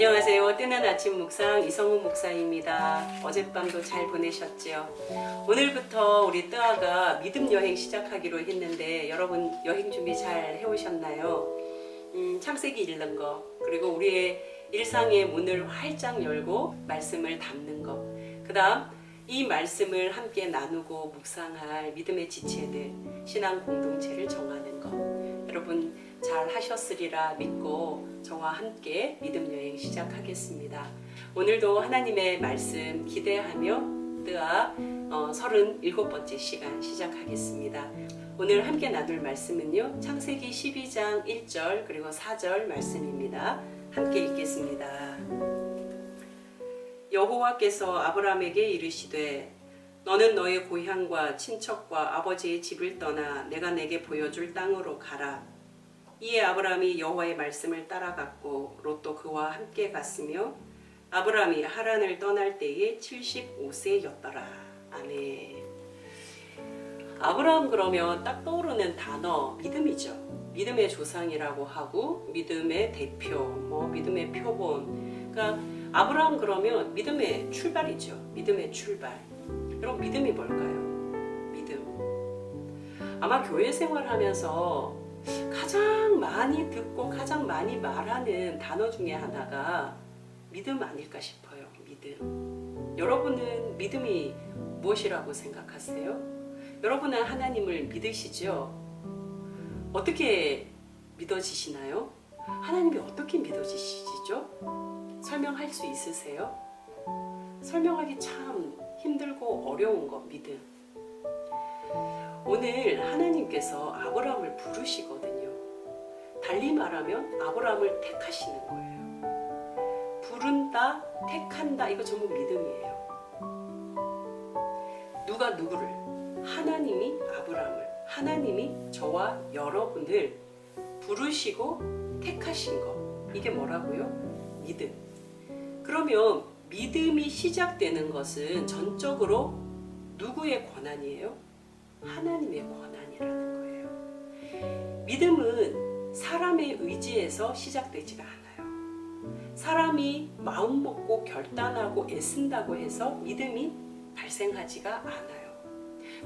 안녕하세요. 뜨는 아침 묵상 이성우 목사입니다. 어젯밤도 잘 보내셨죠? 오늘부터 우리 뜨아가 믿음 여행 시작하기로 했는데 여러분 여행 준비 잘 해오셨나요? 창세기 읽는 거, 그리고 우리의 일상의 문을 활짝 열고 말씀을 담는 거, 그 다음 이 말씀을 함께 나누고 묵상할 믿음의 지체들, 신앙 공동체를 정하는 거, 여러분 잘 하셨으리라 믿고 저와 함께 믿음 여행 시작하겠습니다. 오늘도 하나님의 말씀 기대하며 뜨아 37번째 시간 시작하겠습니다. 오늘 함께 나눌 말씀은요, 창세기 12장 1절 그리고 4절 말씀입니다. 함께 읽겠습니다. 여호와께서 아브라함에게 이르시되 너는 너의 고향과 친척과 아버지의 집을 떠나 내가 내게 보여줄 땅으로 가라. 이에 아브라함이 여호와의 말씀을 따라갔고 롯도 그와 함께 갔으며 아브라함이 하란을 떠날 때에 75세였더라. 아멘. 아브라함 그러면 딱 떠오르는 단어 믿음이죠. 믿음의 조상이라고 하고 믿음의 대표, 믿음의 표본. 그러니까 아브라함 그러면 믿음의 출발이죠. 믿음의 출발. 여러분 믿음이 뭘까요? 믿음. 아마 교회 생활하면서 가장 많이 듣고 가장 많이 말하는 단어 중에 하나가 믿음 아닐까 싶어요. 믿음. 여러분은 믿음이 무엇이라고 생각하세요? 여러분은 하나님을 믿으시죠? 어떻게 믿어지시나요? 하나님이 어떻게 믿어지시죠? 설명할 수 있으세요? 설명하기 참 힘들고 어려운 거 믿음. 오늘 하나님께서 아브라함을 부르시거든요. 달리 말하면 아브라함을 택하시는 거예요. 부른다, 택한다, 이거 전부 믿음이에요. 누가 누구를? 하나님이 아브라함을, 하나님이 저와 여러분을 부르시고 택하신 거, 이게 뭐라고요? 믿음. 그러면 믿음이 시작되는 것은 전적으로 누구의 권한이에요? 하나님의 권한이라는 거예요. 믿음은 사람의 의지에서 시작되지가 않아요. 사람이 마음 먹고 결단하고 애쓴다고 해서 믿음이 발생하지가 않아요.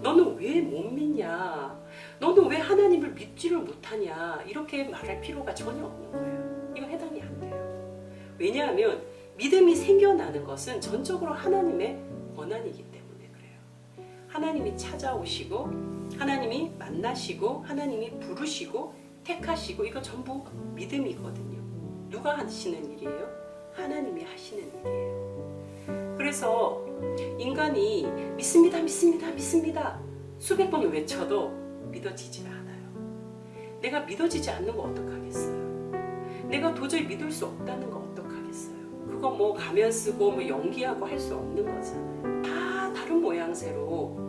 너는 왜 못 믿냐? 너는 왜 하나님을 믿지를 못하냐? 이렇게 말할 필요가 전혀 없는 거예요. 이거 해당이 안 돼요. 왜냐하면 믿음이 생겨나는 것은 전적으로 하나님의 권한이기 때문에. 하나님이 찾아오시고 하나님이 만나시고 하나님이 부르시고 택하시고, 이거 전부 믿음이거든요. 누가 하시는 일이에요? 하나님이 하시는 일이에요. 그래서 인간이 믿습니다, 믿습니다, 믿습니다 수백 번 외쳐도 믿어지지가 않아요. 내가 믿어지지 않는 거 어떡하겠어요? 내가 도저히 믿을 수 없다는 거 어떡하겠어요? 그거 가면 쓰고 연기하고 할 수 없는 거잖아요. 다 다른 모양새로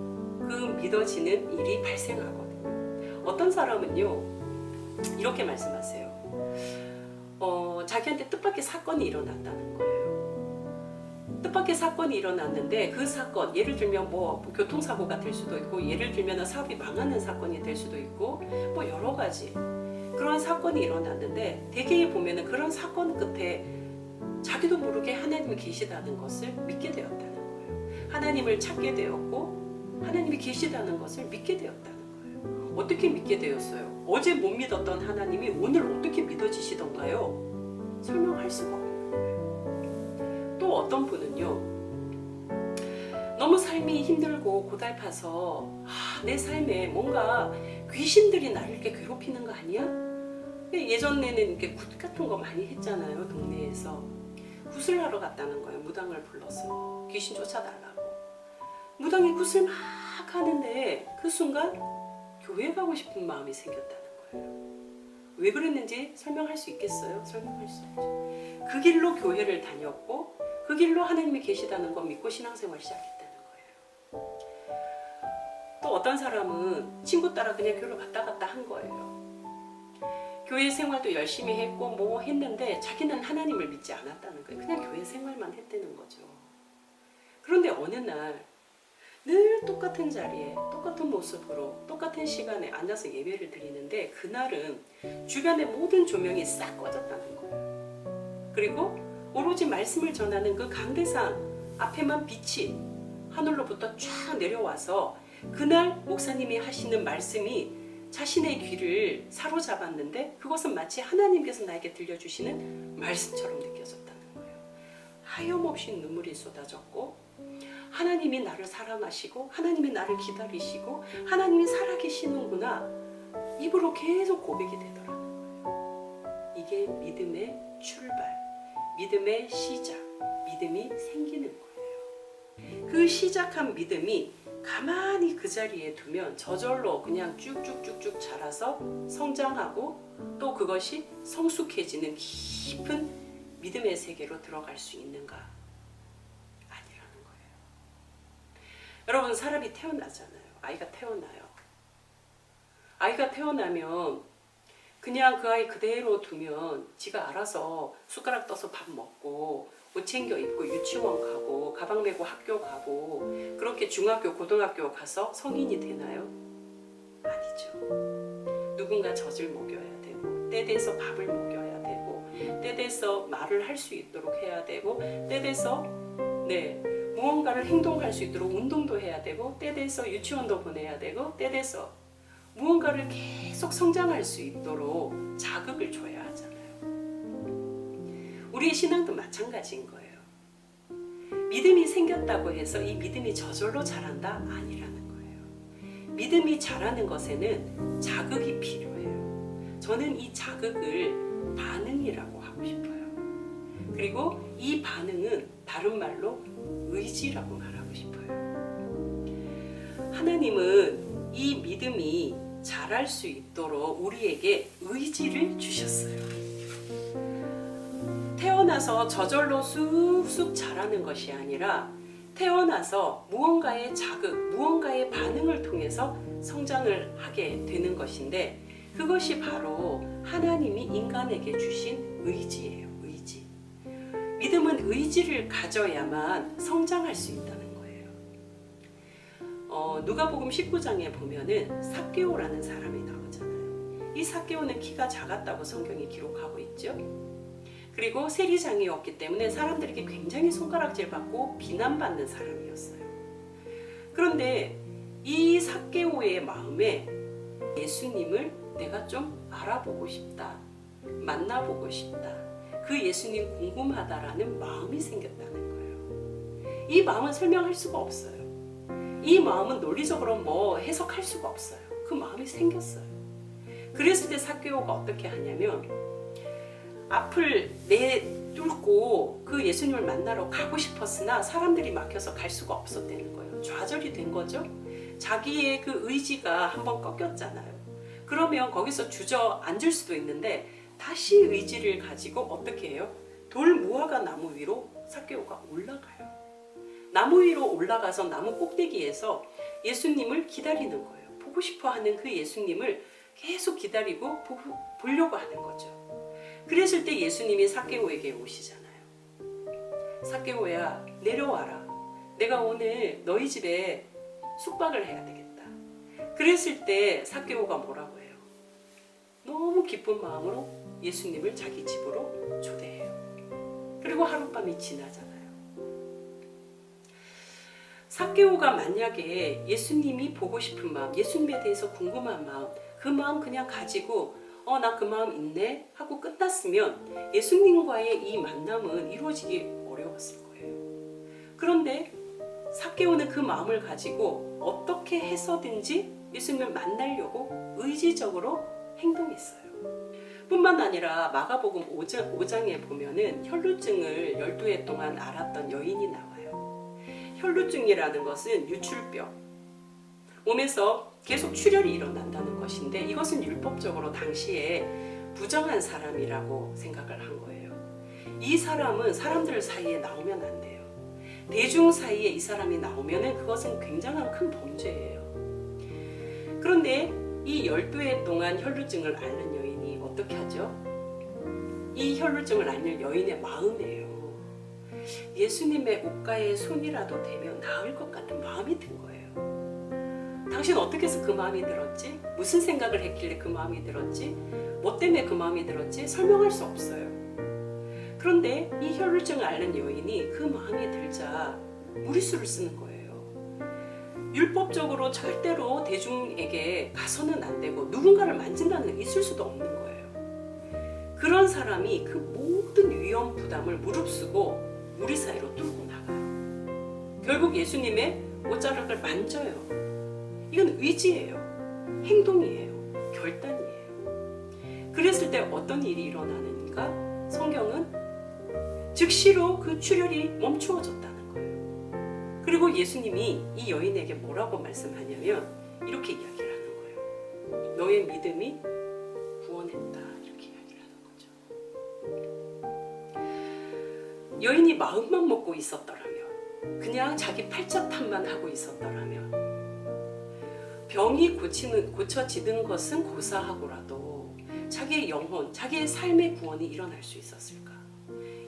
그 믿어지는 일이 발생하거든요. 어떤 사람은요 이렇게 말씀하세요. 자기한테 뜻밖의 사건이 일어났다는 거예요. 뜻밖의 사건이 일어났는데 그 사건, 예를 들면 교통사고가 될 수도 있고, 예를 들면 사업이 망하는 사건이 될 수도 있고, 여러 가지 그런 사건이 일어났는데, 대개 보면은 그런 사건 끝에 자기도 모르게 하나님이 계시다는 것을 믿게 되었다는 거예요. 하나님을 찾게 되었고 하나님이 계시다는 것을 믿게 되었다는 거예요. 어떻게 믿게 되었어요? 어제 못 믿었던 하나님이 오늘 어떻게 믿어지시던가요? 설명할 수가 없는 거예요. 또 어떤 분은요, 너무 삶이 힘들고 고달파서 내 삶에 뭔가 귀신들이 나를 이렇게 괴롭히는 거 아니야? 예전에는 이렇게 굿 같은 거 많이 했잖아요. 동네에서 굿을 하러 갔다는 거예요. 무당을 불러서 귀신 쫓아달라고. 무당이 굿을 막 하는데 그 순간 교회 가고 싶은 마음이 생겼다는 거예요. 왜 그랬는지 설명할 수 있겠어요? 설명할 수 없죠. 그 길로 교회를 다녔고 그 길로 하나님이 계시다는 거 믿고 신앙생활 시작했다는 거예요. 또 어떤 사람은 친구 따라 그냥 교회를 왔다 갔다 한 거예요. 교회 생활도 열심히 했고 했는데 자기는 하나님을 믿지 않았다는 거예요. 그냥 교회 생활만 했다는 거죠. 그런데 어느 날 늘 똑같은 자리에 똑같은 모습으로 똑같은 시간에 앉아서 예배를 드리는데, 그날은 주변의 모든 조명이 싹 꺼졌다는 거예요. 그리고 오로지 말씀을 전하는 그 강대상 앞에만 빛이 하늘로부터 쫙 내려와서 그날 목사님이 하시는 말씀이 자신의 귀를 사로잡았는데 그것은 마치 하나님께서 나에게 들려주시는 말씀처럼 느껴졌다는 거예요. 하염없이 눈물이 쏟아졌고 하나님이 나를 사랑하시고 하나님이 나를 기다리시고 하나님이 살아계시는구나 입으로 계속 고백이 되더라는 거예요. 이게 믿음의 출발, 믿음의 시작, 믿음이 생기는 거예요. 그 시작한 믿음이 가만히 그 자리에 두면 저절로 그냥 쭉쭉쭉쭉 자라서 성장하고 또 그것이 성숙해지는 깊은 믿음의 세계로 들어갈 수 있는가? 아니라는 거예요. 여러분, 사람이 태어나잖아요. 아이가 태어나요. 아이가 태어나면 그냥 그 아이 그대로 두면 지가 알아서 숟가락 떠서 밥 먹고 옷 챙겨 입고 유치원 가고 가방 메고 학교 가고 그렇게 중학교 고등학교 가서 성인이 되나요? 아니죠. 누군가 젖을 먹여야 되고 때 돼서 밥을 먹여야 되고 때 돼서 말을 할 수 있도록 해야 되고 때 돼서 무언가를 행동할 수 있도록 운동도 해야 되고 때 돼서 유치원도 보내야 되고 때 돼서 무언가를 계속 성장할 수 있도록 자극을 줘야 하잖아요. 우리의 신앙도 마찬가지인 거예요. 믿음이 생겼다고 해서 이 믿음이 저절로 자란다? 아니라는 거예요. 믿음이 자라는 것에는 자극이 필요해요. 저는 이 자극을 반응이라고 하고 싶어요. 그리고 이 반응은 다른 말로 의지라고 말하고 싶어요. 하나님은 이 믿음이 자랄 수 있도록 우리에게 의지를 주셨어요. 태어나서 저절로 쑥쑥 자라는 것이 아니라 태어나서 무언가의 자극, 무언가의 반응을 통해서 성장을 하게 되는 것인데 그것이 바로 하나님이 인간에게 주신 의지예요. 의지. 믿음은 의지를 가져야만 성장할 수 있다는 거예요. 누가복음 19장에 보면은 삭개오라는 사람이 나오잖아요. 이 삭개오는 키가 작았다고 성경이 기록하고 있죠. 그리고 세리장이었기 때문에 사람들에게 굉장히 손가락질 받고 비난받는 사람이었어요. 그런데 이 삭개오의 마음에 예수님을 내가 좀 알아보고 싶다, 만나보고 싶다, 그 예수님 궁금하다라는 마음이 생겼다는 거예요. 이 마음은 설명할 수가 없어요. 이 마음은 논리적으로 뭐 해석할 수가 없어요. 그 마음이 생겼어요. 그랬을 때 삭개오가 어떻게 하냐면 앞을 내뚫고 그 예수님을 만나러 가고 싶었으나 사람들이 막혀서 갈 수가 없었다는 거예요. 좌절이 된 거죠. 자기의 그 의지가 한번 꺾였잖아요. 그러면 거기서 주저앉을 수도 있는데 다시 의지를 가지고 어떻게 해요? 돌 무화과 나무 위로 삭개오가 올라가요. 나무 위로 올라가서 나무 꼭대기에서 예수님을 기다리는 거예요. 보고 싶어하는 그 예수님을 계속 기다리고 보려고 하는 거죠. 그랬을 때 예수님이 삭개오에게 오시잖아요. 삭개오야, 내려와라. 내가 오늘 너희 집에 숙박을 해야 되겠다. 그랬을 때 삭개오가 뭐라고 해요? 너무 기쁜 마음으로 예수님을 자기 집으로 초대해요. 그리고 하룻밤이 지나잖아요. 삭개오가 만약에 예수님이 보고 싶은 마음, 예수님에 대해서 궁금한 마음, 그 마음 그냥 가지고 나 그 마음 있네 하고 끝났으면 예수님과의 이 만남은 이루어지기 어려웠을 거예요. 그런데 삭개오는 그 마음을 가지고 어떻게 해서든지 예수님을 만나려고 의지적으로 행동했어요. 뿐만 아니라 마가복음 5장에 보면은 혈루증을 12해 동안 앓았던 여인이 나와요. 혈루증이라는 것은 유출병, 몸에서 계속 출혈이 일어난다는 것인데 이것은 율법적으로 당시에 부정한 사람이라고 생각을 한 거예요. 이 사람은 사람들 사이에 나오면 안 돼요. 대중 사이에 이 사람이 나오면 그것은 굉장한 큰 범죄예요. 그런데 이 12해 동안 혈루증을 앓는 여인이 어떻게 하죠? 이 혈루증을 앓는 여인의 마음이에요. 예수님의 옷가에 손이라도 대면 나을 것 같은 마음이 든 거예요. 당신 어떻게 해서 그 마음이 들었지? 무슨 생각을 했길래 그 마음이 들었지? 뭐 때문에 그 마음이 들었지? 설명할 수 없어요. 그런데 이 혈루증을 앓는 여인이 그 마음에 들자 무리수를 쓰는 거예요. 율법적으로 절대로 대중에게 가서는 안 되고 누군가를 만진다는 있을 수도 없는 거예요. 그런 사람이 그 모든 위험 부담을 무릅쓰고 우리 사이로 뚫고 나가요. 결국 예수님의 옷자락을 만져요. 이건 의지예요. 행동이에요. 결단이에요. 그랬을 때 어떤 일이 일어나는가? 성경은 즉시로 그 출혈이 멈추어졌다는 거예요. 그리고 예수님이 이 여인에게 뭐라고 말씀하냐면 이렇게 이야기를 하는 거예요. 너의 믿음이 구원했다. 이렇게 이야기를 하는 거죠. 여인이 마음만 먹고 있었더라면, 그냥 자기 팔자탐만 하고 있었더라면, 병이 고쳐지는 것은 고사하고라도 자기의 영혼, 자기의 삶의 구원이 일어날 수 있었을까?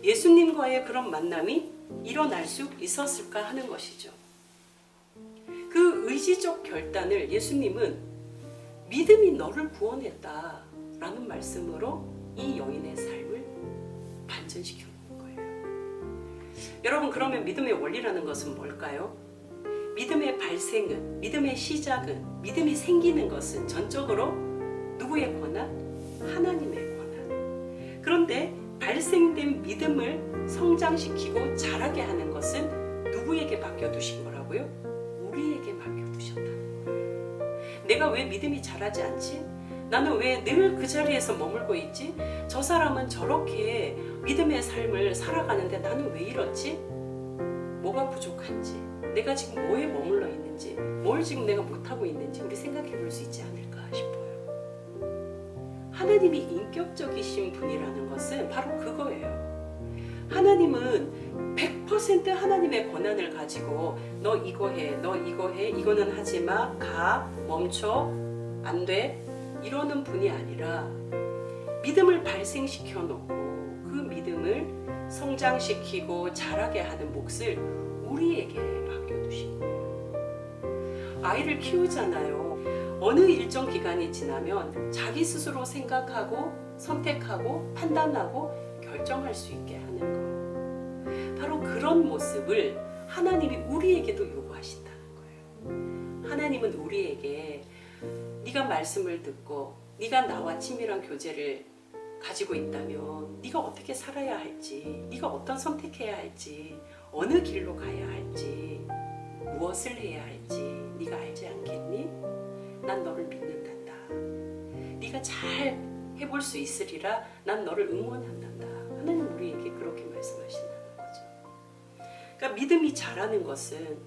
예수님과의 그런 만남이 일어날 수 있었을까 하는 것이죠. 그 의지적 결단을 예수님은 믿음이 너를 구원했다 라는 말씀으로 이 여인의 삶을 반전시켜 놓은 거예요. 여러분, 그러면 믿음의 원리라는 것은 뭘까요? 믿음의 발생은, 믿음의 시작은, 믿음이 생기는 것은 전적으로 누구의 권한? 하나님의 권한. 그런데 발생된 믿음을 성장시키고 자라게 하는 것은 누구에게 맡겨두신 거라고요? 우리에게 맡겨두셨다는 거예요. 내가 왜 믿음이 자라지 않지? 나는 왜 늘 그 자리에서 머물고 있지? 저 사람은 저렇게 믿음의 삶을 살아가는데 나는 왜 이렇지? 뭐가 부족한지, 내가 지금 뭐에 머물러 있는지, 뭘 지금 내가 못하고 있는지 우리 생각해 볼 수 있지 않을까 싶어요. 하나님이 인격적이신 분이라는 것은 바로 그거예요. 하나님은 100% 하나님의 권한을 가지고 너 이거 해, 너 이거 해, 이거는 하지 마, 가, 멈춰, 안 돼 이러는 분이 아니라 믿음을 발생시켜 놓고 그 믿음을 성장시키고 자라게 하는 몫을 우리에게 맡겨두신 거예요. 아이를 키우잖아요. 어느 일정 기간이 지나면 자기 스스로 생각하고 선택하고 판단하고 결정할 수 있게 하는 거. 바로 그런 모습을 하나님이 우리에게도 요구하신다는 거예요. 하나님은 우리에게 네가 말씀을 듣고 네가 나와 친밀한 교제를 가지고 있다면 네가 어떻게 살아야 할지, 네가 어떤 선택해야 할지, 어느 길로 가야 할지, 무엇을 해야 할지 네가 알지 않겠니? 난 너를 믿는단다. 네가 잘 해볼 수 있으리라 난 너를 응원한단다. 하나님 우리에게 그렇게 말씀하신다는 거죠. 그러니까 믿음이 자라는 것은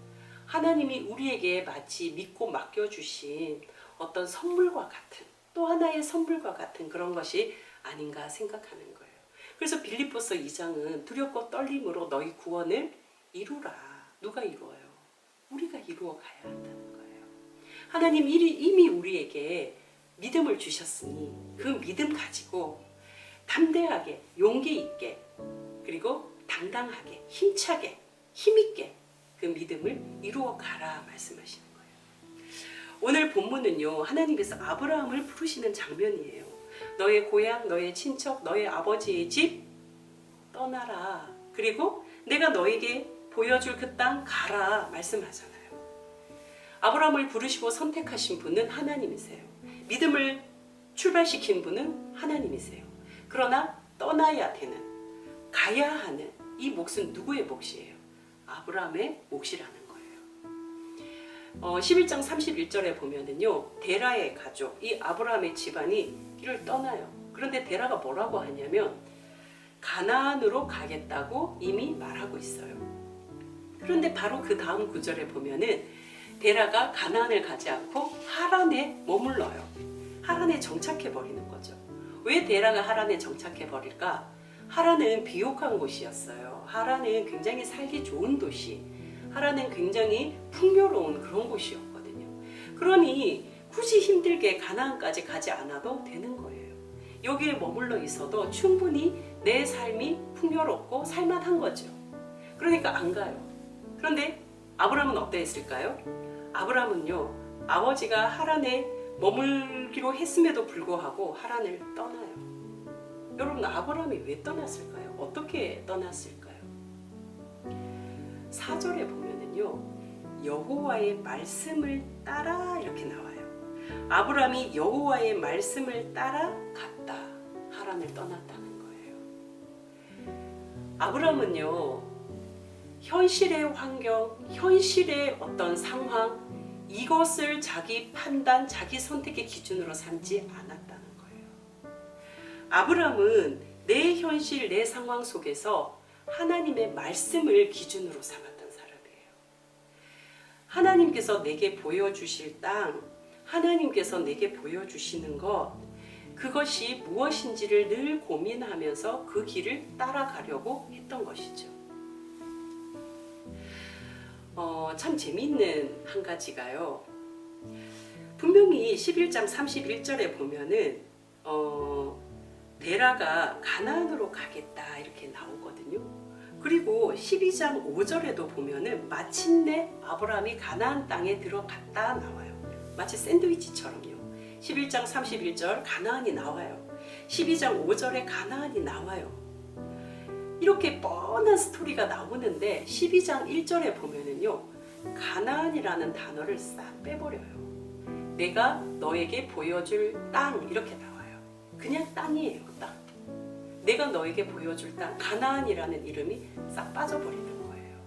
하나님이 우리에게 마치 믿고 맡겨주신 어떤 선물과 같은, 또 하나의 선물과 같은 그런 것이 아닌가 생각하는 거예요. 그래서 빌립보서 2장은 두렵고 떨림으로 너희 구원을 이루라. 누가 이루어요? 우리가 이루어 가야 한다는 거예요. 하나님 이미 우리에게 믿음을 주셨으니 그 믿음 가지고 담대하게, 용기 있게, 그리고 당당하게, 힘차게, 힘있게 그 믿음을 이루어 가라 말씀하시는 거예요. 오늘 본문은요, 하나님께서 아브라함을 부르시는 장면이에요. 너의 고향, 너의 친척, 너의 아버지의 집 떠나라. 그리고 내가 너에게 보여줄 그 땅 가라 말씀하잖아요. 아브라함을 부르시고 선택하신 분은 하나님이세요. 믿음을 출발시킨 분은 하나님이세요. 그러나 떠나야 되는, 가야 하는 이 몫은 누구의 몫이에요? 아브라함의 몫이라는 거예요. 11장 31절에 보면은요, 데라의 가족, 이 아브라함의 집안이 길을 떠나요. 그런데 데라가 뭐라고 하냐면 가나안으로 가겠다고 이미 말하고 있어요. 그런데 바로 그 다음 구절에 보면은 데라가 가나안을 가지 않고 하란에 머물러요. 하란에 정착해 버리는 거죠. 왜 데라가 하란에 정착해 버릴까? 하란은 비옥한 곳이었어요. 하란은 굉장히 살기 좋은 도시, 하란은 굉장히 풍요로운 그런 곳이었거든요. 그러니 굳이 힘들게 가나안까지 가지 않아도 되는 거예요. 여기에 머물러 있어도 충분히 내 삶이 풍요롭고 살만한 거죠. 그러니까 안 가요. 그런데 아브라함은 어떠했을까요? 아브라함은요, 아버지가 하란에 머물기로 했음에도 불구하고 하란을 떠나요. 여러분, 아브라함이 왜 떠났을까요? 어떻게 떠났을까요? 4절에 보면은요, 여호와의 말씀을 따라 이렇게 나와요. 아브라함이 여호와의 말씀을 따라 갔다. 하란을 떠났다는 거예요. 아브라함은요, 현실의 환경, 현실의 어떤 상황, 이것을 자기 판단, 자기 선택의 기준으로 삼지 않았다는 거예요. 아브라함은 내 현실, 내 상황 속에서 하나님의 말씀을 기준으로 삼았던 사람이에요. 하나님께서 내게 보여주실 땅, 하나님께서 내게 보여주시는 것, 그것이 무엇인지를 늘 고민하면서 그 길을 따라가려고 했던 것이죠. 참 재미있는 한 가지가요. 분명히 11장 31절에 보면은 데라가 가나안으로 가겠다 이렇게 나오거든요. 그리고 12장 5절에도 보면은 마침내 아브라함이 가나안 땅에 들어갔다 나와요. 마치 샌드위치처럼요. 11장 31절 가나안이 나와요. 12장 5절에 가나안이 나와요. 이렇게 뻔한 스토리가 나오는데 12장 1절에 보면은요, 가나안이라는 단어를 싹 빼버려요. 내가 너에게 보여줄 땅 이렇게 나와요. 그냥 땅이에요. 땅. 내가 너에게 보여줄 땅, 가나안이라는 이름이 싹 빠져버리는 거예요.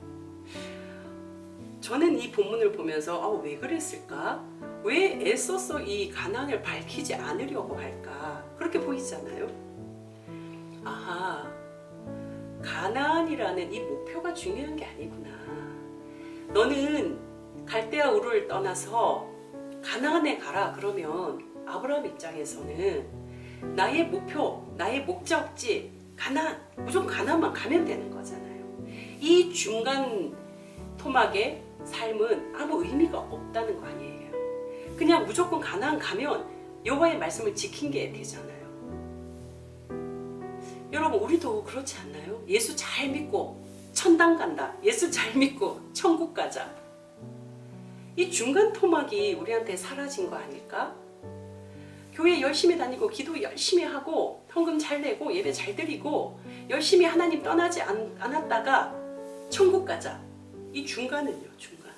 저는 이 본문을 보면서 왜 그랬을까? 왜 애써서 이 가나안을 밝히지 않으려고 할까? 그렇게 보이잖아요. 아하, 가나안이라는 이 목표가 중요한 게 아니구나. 너는 갈대아 우르를 떠나서 가나안에 가라. 그러면 아브라함 입장에서는 나의 목표, 나의 목적지 가나안, 무조건 가나안만 가면 되는 거잖아요. 이 중간 토막의 삶은 아무 의미가 없다는 거 아니에요. 그냥 무조건 가나안 가면 여호와의 말씀을 지킨 게 되잖아요. 여러분, 우리도 그렇지 않나요? 예수 잘 믿고 천당 간다. 예수 잘 믿고 천국 가자. 이 중간 토막이 우리한테 사라진 거 아닐까? 교회 열심히 다니고 기도 열심히 하고 헌금 잘 내고 예배 잘 드리고 열심히 하나님 떠나지 않았다가 천국 가자. 이 중간은요, 중간.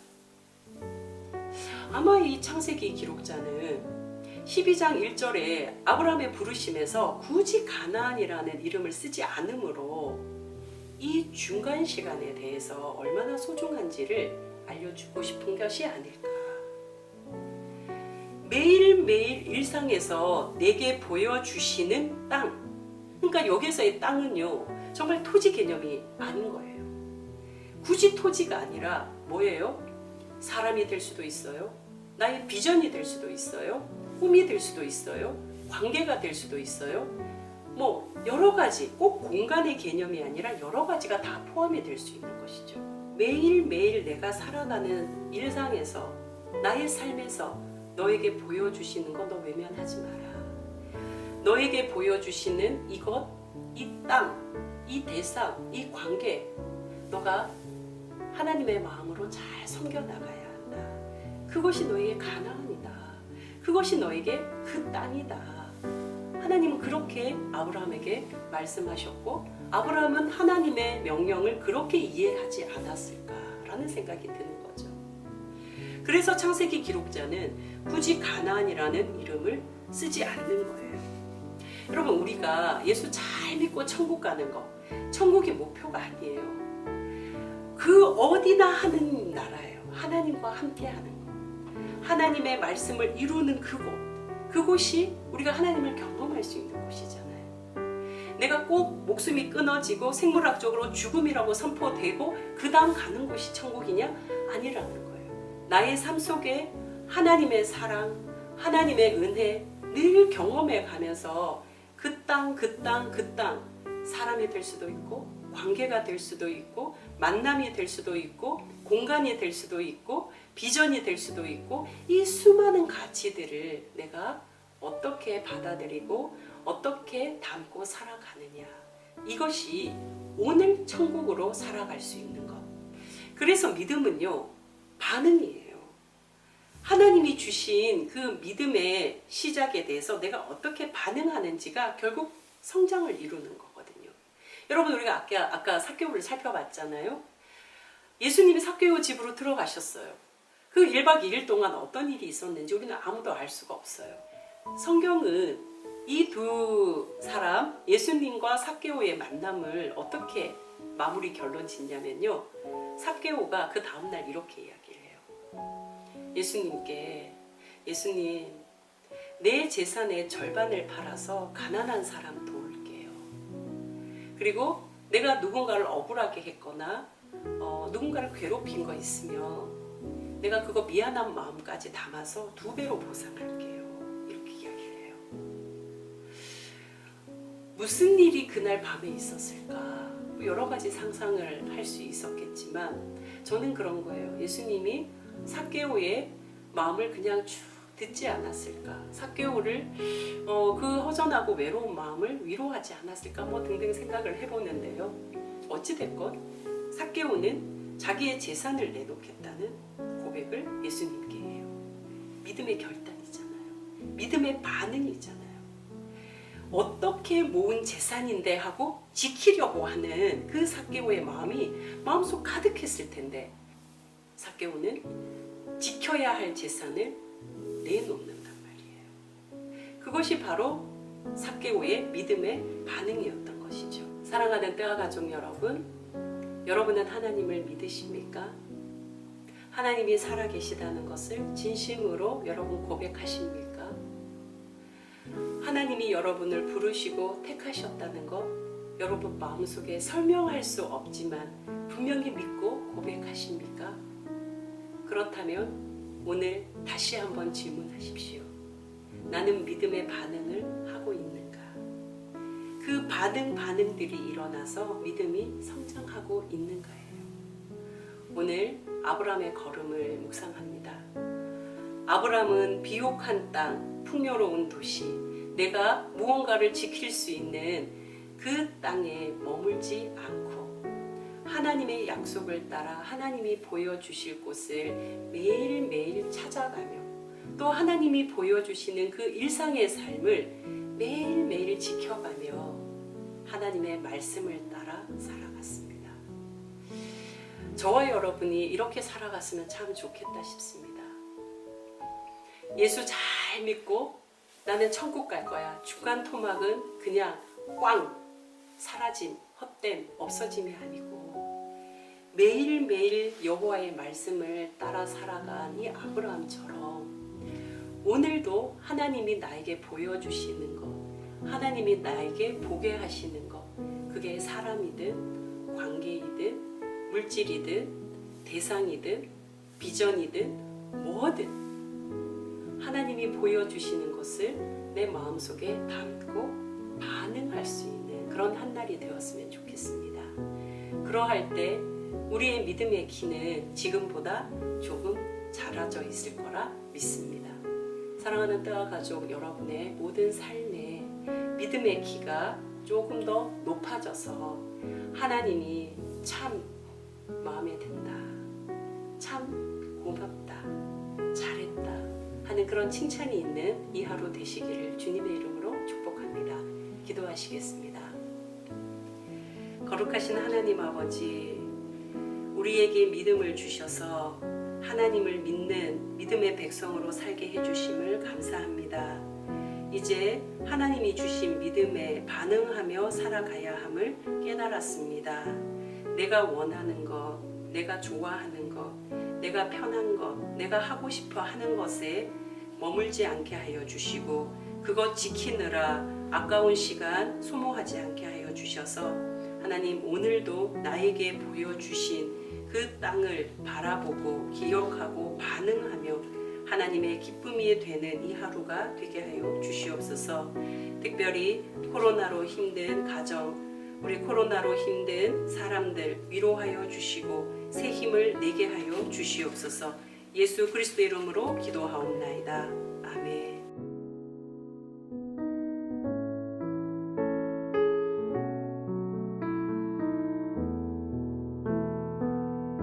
아마 이 창세기 기록자는 12장 1절에 아브라함의 부르심에서 굳이 가나안이라는 이름을 쓰지 않으므로 이 중간 시간에 대해서 얼마나 소중한지를 알려주고 싶은 것이 아닐까. 매일매일 일상에서 내게 보여주시는 땅. 그러니까 여기서의 땅은요, 정말 토지 개념이 아닌 거예요. 굳이 토지가 아니라 뭐예요? 사람이 될 수도 있어요. 나의 비전이 될 수도 있어요. 꿈이 될 수도 있어요. 관계가 될 수도 있어요. 뭐 여러 가지, 꼭 공간의 개념이 아니라 여러 가지가 다 포함이 될 수 있는 것이죠. 매일매일 내가 살아가는 일상에서, 나의 삶에서 너에게 보여주시는 거 너 외면하지 마라. 너에게 보여주시는 이것, 이 땅, 이 대상, 이 관계, 너가 하나님의 마음으로 잘 섬겨나가야 한다. 그것이 너에게 가나안이다. 그것이 너에게 그 땅이다. 하나님은 그렇게 아브라함에게 말씀하셨고, 아브라함은 하나님의 명령을 그렇게 이해하지 않았을까라는 생각이 드는 거죠. 그래서 창세기 기록자는 굳이 가나안이라는 이름을 쓰지 않는 거예요. 여러분, 우리가 예수 잘 믿고 천국 가는 거, 천국이 목표가 아니에요. 그 어디나 하는 나라예요. 하나님과 함께 하는 거. 하나님의 말씀을 이루는 그곳이 우리가 하나님을 경험할 수 있는 곳이잖아요. 내가 꼭 목숨이 끊어지고 생물학적으로 죽음이라고 선포되고 그 다음 가는 곳이 천국이냐? 아니라는 거예요. 나의 삶 속에 하나님의 사랑, 하나님의 은혜 늘 경험해 가면서 그 땅, 사람이 될 수도 있고 관계가 될 수도 있고 만남이 될 수도 있고 공간이 될 수도 있고 비전이 될 수도 있고, 이 수많은 가치들을 내가 어떻게 받아들이고 어떻게 담고 살아가느냐, 이것이 오늘 천국으로 살아갈 수 있는 것. 그래서 믿음은요, 반응이에요. 하나님이 주신 그 믿음의 시작에 대해서 내가 어떻게 반응하는지가 결국 성장을 이루는 거거든요. 여러분, 우리가 아까 삭개오를 살펴봤잖아요. 예수님이 삭개오 집으로 들어가셨어요. 그 1박 2일 동안 어떤 일이 있었는지 우리는 아무도 알 수가 없어요. 성경은 이 두 사람, 예수님과 삭개오의 만남을 어떻게 마무리 결론 짓냐면요. 삭개오가 그 다음날 이렇게 이야기를 해요. 예수님, 내 재산의 절반을 팔아서 가난한 사람 도울게요. 그리고 내가 누군가를 억울하게 했거나 누군가를 괴롭힌 거 있으면 내가 그거 미안한 마음까지 담아서 2배로 보상할게요. 이렇게 이야기를 해요. 무슨 일이 그날 밤에 있었을까? 여러 가지 상상을 할 수 있었겠지만 저는 그런 거예요. 예수님이 삭개오의 마음을 그냥 쭉 듣지 않았을까? 삭개오를 그 허전하고 외로운 마음을 위로하지 않았을까? 뭐 등등 생각을 해보는데요. 어찌됐건 삭개오는 자기의 재산을 내놓겠다는 고백을 예수님께 해요. 믿음의 결단이잖아요. 믿음의 반응이잖아요. 어떻게 모은 재산인데 하고 지키려고 하는 그 삭개오의 마음이 마음속 가득했을 텐데 삭개오는 지켜야 할 재산을 내놓는단 말이에요. 그것이 바로 삭개오의 믿음의 반응이었던 것이죠. 사랑하는 뜨아 가족 여러분, 여러분은 하나님을 믿으십니까? 하나님이 살아계시다는 것을 진심으로 여러분 고백하십니까? 하나님이 여러분을 부르시고 택하셨다는 것 여러분 마음속에 설명할 수 없지만 분명히 믿고 고백하십니까? 그렇다면 오늘 다시 한번 질문하십시오. 나는 믿음의 반응을 하고 있는가? 그 반응들이 일어나서 믿음이 성장하고 있는가예요. 오늘 아브라함의 걸음을 묵상합니다. 아브라함은 비옥한 땅, 풍요로운 도시, 내가 무언가를 지킬 수 있는 그 땅에 머물지 않고 하나님의 약속을 따라 하나님이 보여주실 곳을 매일매일 찾아가며 또 하나님이 보여주시는 그 일상의 삶을 매일매일 지켜가며 하나님의 말씀을 따라 살아갔습니다. 저와 여러분이 이렇게 살아갔으면 참 좋겠다 싶습니다. 예수 잘 믿고 나는 천국 갈 거야. 주간 토막은 그냥 꽝 사라짐, 헛됨, 없어짐이 아니고 매일매일 여호와의 말씀을 따라 살아간 이 아브라함처럼 오늘도 하나님이 나에게 보여주시는 것, 하나님이 나에게 보게 하시는 것, 그게 사람이든 관계이든 물질이든 대상이든 비전이든 뭐든 하나님이 보여주시는 것을 내 마음속에 담고 반응할 수 있는 그런 한 날이 되었으면 좋겠습니다. 그러할 때 우리의 믿음의 키는 지금보다 조금 자라져 있을 거라 믿습니다. 사랑하는 뜨아 가족 여러분의 모든 삶에 믿음의 키가 조금 더 높아져서 하나님이 참 마음에 든다, 참 고맙다, 잘했다 하는 그런 칭찬이 있는 이 하루 되시기를 주님의 이름으로 축복합니다. 기도하시겠습니다. 거룩하신 하나님 아버지, 우리에게 믿음을 주셔서 하나님을 믿는 믿음의 백성으로 살게 해주심을 감사합니다. 이제 하나님이 주신 믿음에 반응하며 살아가야 함을 깨달았습니다. 내가 원하는 것, 내가 좋아하는 것, 내가 편한 것, 내가 하고 싶어 하는 것에 머물지 않게 하여 주시고 그것 지키느라 아까운 시간 소모하지 않게 하여 주셔서 하나님 오늘도 나에게 보여주신 그 땅을 바라보고 기억하고 반응하며 하나님의 기쁨이 되는 이 하루가 되게 하여 주시옵소서. 특별히 코로나로 힘든 가정, 우리 코로나로 힘든 사람들 위로하여 주시고 새 힘을 내게 하여 주시옵소서. 예수 그리스도 이름으로 기도하옵나이다. 아멘.